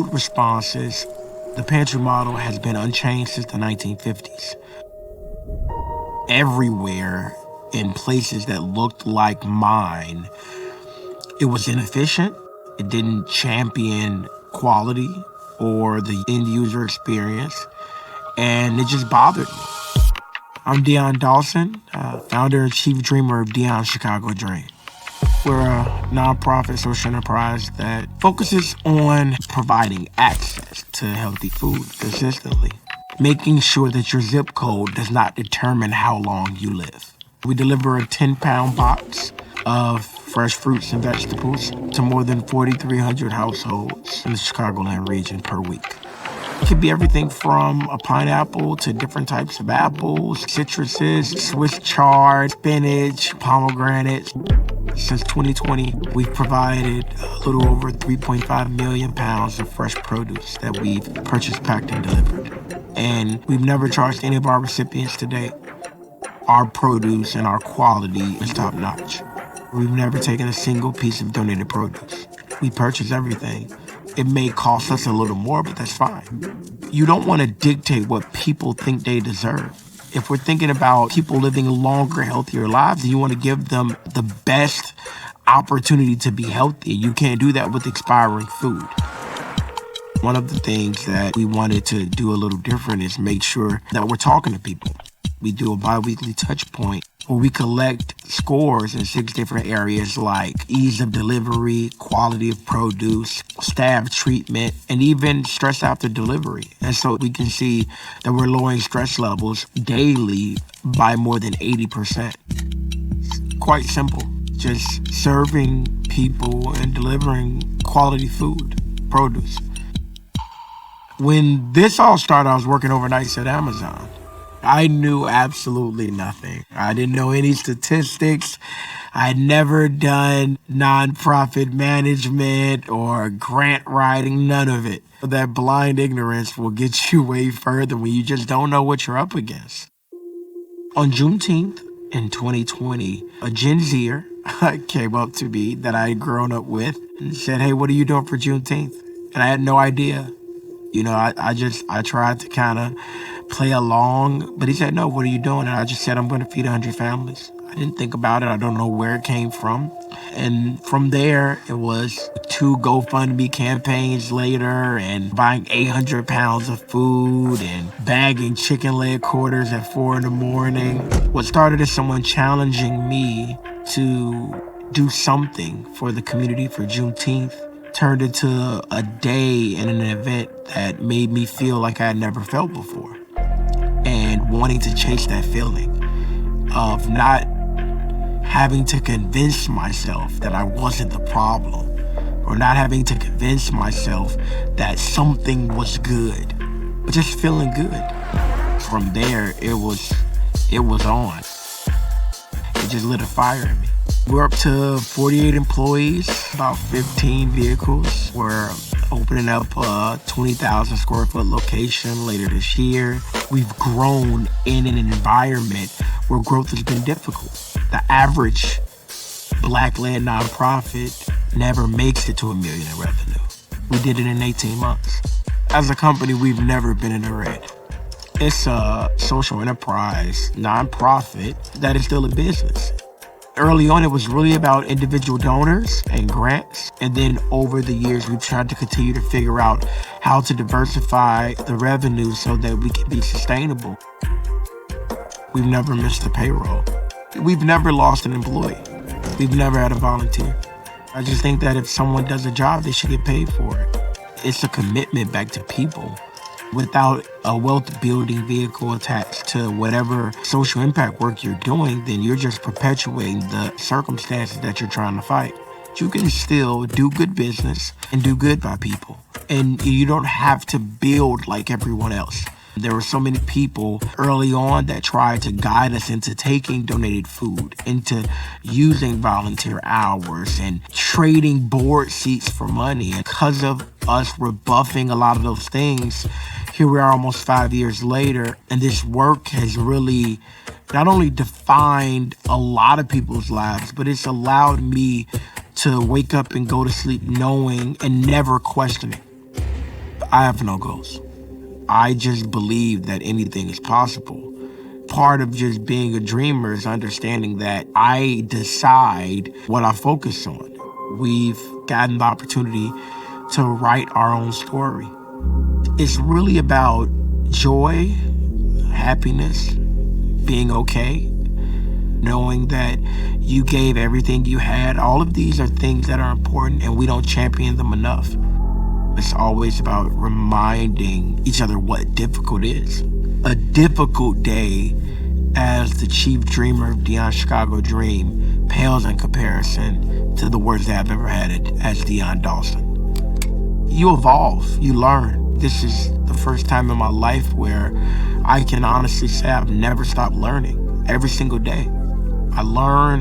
food responses, the pantry model has been unchanged since the 1950s. Everywhere in places that looked like mine, it was inefficient. It didn't champion quality or the end user experience, and it just bothered me. I'm Dawson, founder and chief dreamer of Dion's Chicago Dream. We're a nonprofit social enterprise that focuses on providing access to healthy food consistently, making sure that your zip code does not determine how long you live. We deliver a 10-pound box of fresh fruits and vegetables to more than 4,300 households in the Chicagoland region per week. It could be everything from a pineapple to different types of apples, citruses, Swiss chard, spinach, pomegranates. Since 2020, we've provided a little over 3.5 million pounds of fresh produce that we've purchased, packed, and delivered. And we've never charged any of our recipients to date. Our produce and our quality is top notch. We've never taken a single piece of donated produce. We purchase everything. It may cost us a little more, but that's fine. You don't want to dictate what people think they deserve. If we're thinking about people living longer, healthier lives, you want to give them the best opportunity to be healthy. You can't do that with expiring food. One of the things that we wanted to do a little different is make sure that we're talking to people. We do a bi-weekly touch point where we collect scores in 6 different areas like ease of delivery, quality of produce, staff treatment, and even stress after delivery. And so we can see that we're lowering stress levels daily by more than 80%. It's quite simple. Just serving people and delivering quality food, produce. When this all started, I was working overnights at Amazon. I knew absolutely nothing. I didn't know any statistics. I'd never done nonprofit management or grant writing, none of it. That blind ignorance will get you way further when you just don't know what you're up against. On Juneteenth in 2020, a Gen Zer came up to me that I had grown up with and said, "Hey, what are you doing for Juneteenth?" And I had no idea. You know, I tried to kind of play along, but he said, "No, what are you doing?" And I just said, "I'm going to feed 100 families." I didn't think about it. I don't know where it came from. And from there, it was 2 GoFundMe campaigns later and buying 800 pounds of food and bagging chicken leg quarters at 4 in the morning. What started as someone challenging me to do something for the community for Juneteenth turned into a day and an event that made me feel like I had never felt before. And wanting to chase that feeling of not having to convince myself that I wasn't the problem, or not having to convince myself that something was good, but just feeling good. From there, it was on. It just lit a fire in me. We're up to 48 employees, about 15 vehicles. We're opening up a 20,000 square foot location later this year. We've grown in an environment where growth has been difficult. The average Black-led nonprofit never makes it to $1 million in revenue. We did it in 18 months. As a company, we've never been in the red. It's a social enterprise nonprofit that is still a business. Early on, it was really about individual donors and grants. And then over the years, we've tried to continue to figure out how to diversify the revenue so that we can be sustainable. We've never missed a payroll. We've never lost an employee. We've never had a volunteer. I just think that if someone does a job, they should get paid for it. It's a commitment back to people. Without a wealth building vehicle attached to whatever social impact work you're doing, then you're just perpetuating the circumstances that you're trying to fight. You can still do good business and do good by people. And you don't have to build like everyone else. There were so many people early on that tried to guide us into taking donated food, into using volunteer hours and trading board seats for money. And because of us rebuffing a lot of those things, here we are almost 5 years later, and this work has really not only defined a lot of people's lives, but it's allowed me to wake up and go to sleep knowing and never questioning I have no goals. I just believe that anything is possible. Part of just being a dreamer is understanding that I decide what I focus on. We've gotten the opportunity to write our own story. It's really about joy, happiness, being okay, knowing that you gave everything you had. All of these are things that are important and we don't champion them enough. It's always about reminding each other what difficult is. A difficult day as the chief dreamer of Dion's Chicago Dream pales in comparison to the worst I've ever had as Dion Dawson. You evolve, you learn. This is the first time in my life where I can honestly say I've never stopped learning. Every single day, I learn.